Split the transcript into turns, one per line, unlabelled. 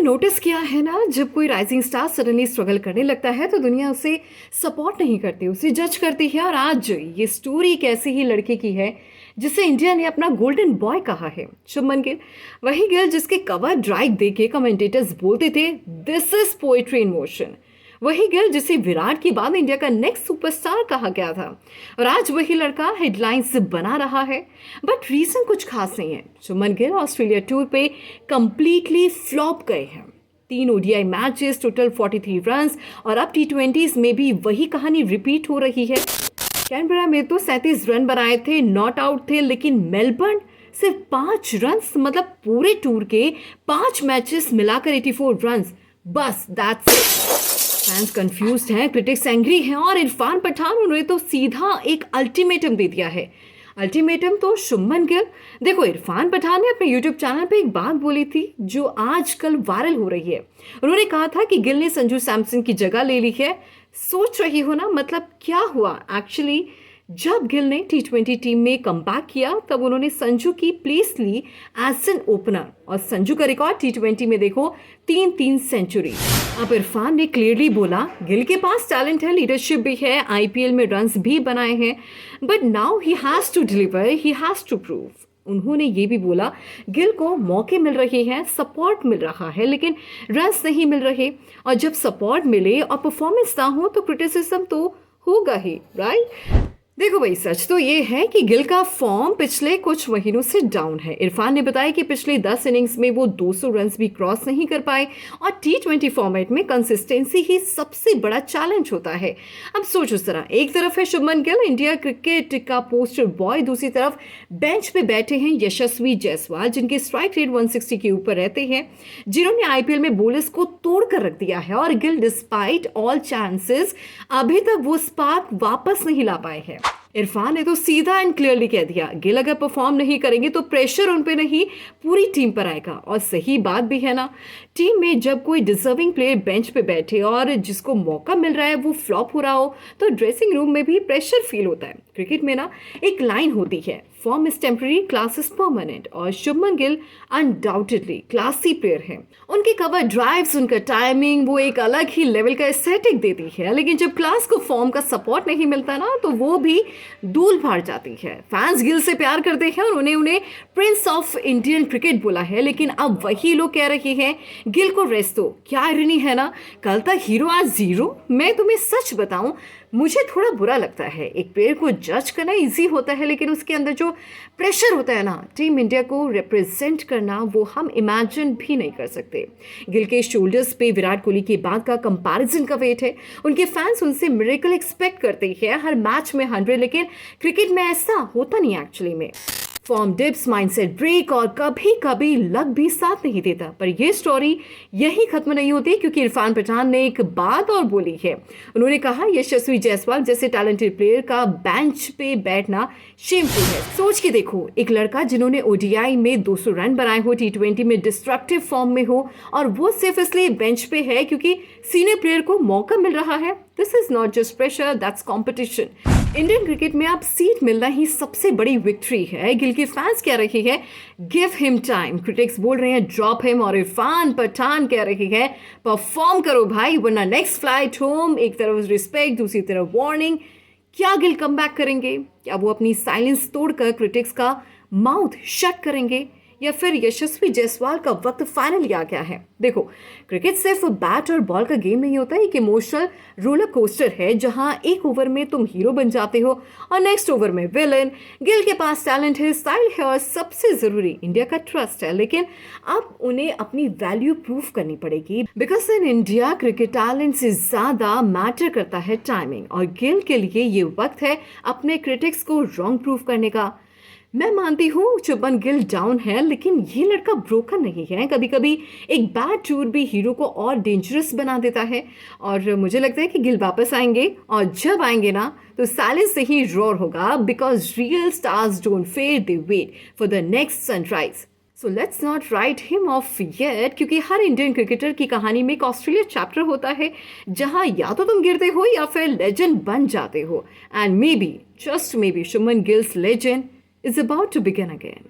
Notice किया है ना, जब कोई राइजिंग स्टार सडनली स्ट्रगल करने लगता है तो दुनिया उसे सपोर्ट नहीं करती, उसे जज करती है। और आज ये स्टोरी एक ऐसी ही लड़के की है जिसे इंडिया ने अपना गोल्डन बॉय कहा है, शुभमन गिल। वही गिल जिसके कवर ड्राइव देके कमेंटेटर्स बोलते थे this is poetry in motion. वही गिल जिसे विराट के बाद इंडिया का नेक्स्ट सुपरस्टार कहा गया था। और आज वही लड़का हेडलाइंस बना रहा है। बट रीजन कुछ खास नहीं है। शुभमन गिल ऑस्ट्रेलिया टूर पे कंप्लीटली फ्लॉप गए हैं। 3 ओडीआई मैचेस, टोटल 43 रन्स, और अब टी20 में भी वही कहानी रिपीट हो रही है। कैनबरा में तो 37 रन बनाए थे, नॉट आउट थे, लेकिन मेलबर्न सिर्फ 5 रन्स, मतलब पूरे टूर के 5 मैचेस मिलाकर 84 रन्स, बस दैट्स इट। फैंस कंफ्यूज्ड हैं, क्रिटिक्स एंग्री हैं, और इरफान पठान उन्होंने तो सीधा एक अल्टीमेटम दे दिया है। अल्टीमेटम तो शुभमन गिल। देखो, इरफान पठान ने अपने यूट्यूब चैनल पे एक बात बोली थी जो आजकल वायरल हो रही है। उन्होंने कहा था कि गिल ने संजू सैमसन की जगह ले ली है। सोच रही हो ना, मतलब क्या हुआ एक्चुअली? जब गिल ने टी20 टीम में कमबैक किया तब उन्होंने संजू की प्लेस ली एज एन ओपनर, और संजू का रिकॉर्ड टी20 में देखो 3 सेंचुरी। अब इरफान ने क्लियरली बोला गिल के पास टैलेंट है, लीडरशिप भी है, आईपीएल में रन्स भी बनाए हैं, but now he has to deliver, he has to prove. उन्होंने ये भी बोला गिल को मौके मिल रहे हैं, सपोर्ट मिल रहा है, लेकिन रन्स नहीं मिल रहे। और जब सपोर्ट मिले और परफॉर्मेंस ना हो तो क्रिटिसिज्म तो होगा ही, राइट? देखो भाई, सच तो ये है कि गिल का फॉर्म पिछले कुछ महीनों से डाउन है। इरफान ने बताया कि पिछले 10 इनिंग्स में वो 200 रन्स भी क्रॉस नहीं कर पाए, और टी20 फॉर्मेट में कंसिस्टेंसी ही सबसे बड़ा चैलेंज होता है। अब सोचो जरा, एक तरफ है शुभमन गिल, इंडिया क्रिकेट का पोस्टर बॉय, दूसरी तरफ बेंच पे बैठे हैं यशस्वी जायसवाल, जिनके स्ट्राइक रेट 160 के ऊपर रहते हैं, जिन्होंने आईपीएल में बॉलर्स को तोड़ कर रख दिया है। और गिल डिस्पाइट ऑल चांसेस अभी तक वो स्पार्क वापस नहीं ला पाए हैं। इरफान ने तो सीधा एंड क्लियरली कह दिया गिल अगर परफॉर्म नहीं करेंगे तो प्रेशर उन पे नहीं, पूरी टीम पर आएगा। और सही बात भी है ना, टीम में जब कोई डिजर्विंग प्लेयर बेंच पे बैठे और जिसको मौका मिल रहा है वो फ्लॉप हो रहा हो तो ड्रेसिंग रूम में भी प्रेशर फील होता है। क्रिकेट में ना एक लाइन होती है, form is temporary, class is permanent, और Shubman Gill undoubtedly classy player हैं। उनके कवर ड्राइव्स, उनका टाइमिंग, वो एक अलग ही लेवल का एस्थेटिक देती है, लेकिन जब क्लास को फॉर्म का सपोर्ट नहीं मिलता ना तो वो भी धूल फाड़ जाती है। फैंस गिल से प्यार करते हैं और उन्हें प्रिंस ऑफ इंडियन क्रिकेट बोला है, लेकिन अब वही लोग कह रहे हैं गिल को रेस्ट दो। क्या आयरनी है ना, कल तक हीरो आज जीरो। मैं तुम्हें सच बताऊं, मुझे थोड़ा बुरा लगता है। एक प्लेयर को जज करना इजी होता है, लेकिन उसके अंदर जो प्रेशर होता है ना टीम इंडिया को रिप्रेजेंट करना, वो हम इमेजिन भी नहीं कर सकते। गिल के शोल्डर्स पे विराट कोहली के बाद का कंपैरिजन का वेट है। उनके फैंस उनसे मिरेकल एक्सपेक्ट करते हैं, हर मैच में 100, लेकिन क्रिकेट में ऐसा होता नहीं एक्चुअली में। फॉर्म डिप्स, माइंडसेट ब्रेक, और कभी कभी लक भी साथ नहीं देता। पर यह स्टोरी यही खत्म नहीं होती, क्योंकि इरफान पठान ने एक बात और बोली है। उन्होंने कहा यशस्वी जायसवाल जैसे टैलेंटेड प्लेयर का बेंच पे बैठना शेमफुल है। सोच के देखो, एक लड़का जिन्होंने ओडीआई में 200 रन बनाए हो, टी20 में डिस्ट्रक्टिव फॉर्म में हो, और वो सिर्फ इसलिए बेंच पे है क्योंकि सीनियर प्लेयर को मौका मिल रहा है। This is not just pressure, that's competition. Indian cricket में अब सीट मिलना ही सबसे बड़ी विक्ट्री है। गिल के फैंस कह रहे हैं गिव हिम टाइम, क्रिटिक्स बोल रहे हैं ड्रॉप हिम, और इरफान पठान कह रहे हैं परफॉर्म करो भाई, वरना नेक्स्ट फ्लाइट होम। एक तरफ रिस्पेक्ट, दूसरी तरफ वार्निंग। क्या गिल कम बैक करेंगे? क्या वो अपनी साइलेंस तोड़कर क्रिटिक्स का माउथ शट करेंगे, या फिर यशस्वी जायसवाल का वक्त फाइनली आ गया है? देखो, क्रिकेट सिर्फ बैट और बॉल का गेम नहीं होता, एक इमोशनल रोलर कोस्टर है जहां एक ओवर में तुम हीरो बन जाते हो और नेक्स्ट ओवर में विलेन। गिल के पास टैलेंट है, स्टाइल है, और सबसे जरूरी इंडिया का ट्रस्ट है, लेकिन अब उन्हें अपनी वैल्यू प्रूव करनी पड़ेगी। Because in India cricket talent से ज्यादा मैटर करता है टाइमिंग, और गिल के लिए ये वक्त है अपने क्रिटिक्स को रॉन्ग प्रूव करने का। मैं मानती हूँ शुभमन गिल डाउन है, लेकिन ये लड़का ब्रोकन नहीं है। कभी कभी एक बैड टूर भी हीरो को और डेंजरस बना देता है, और मुझे लगता है कि गिल वापस आएंगे, और जब आएंगे ना तो साइलेंस से ही रोर होगा। Because real stars don't fade, they wait for the next sunrise. So let's not write him off yet, क्योंकि हर इंडियन क्रिकेटर की कहानी में एक ऑस्ट्रेलिया चैप्टर होता है जहां या तो तुम गिरते हो या फिर लेजेंड बन जाते हो। And may be, just may be, Shubman gills legend is about to begin again.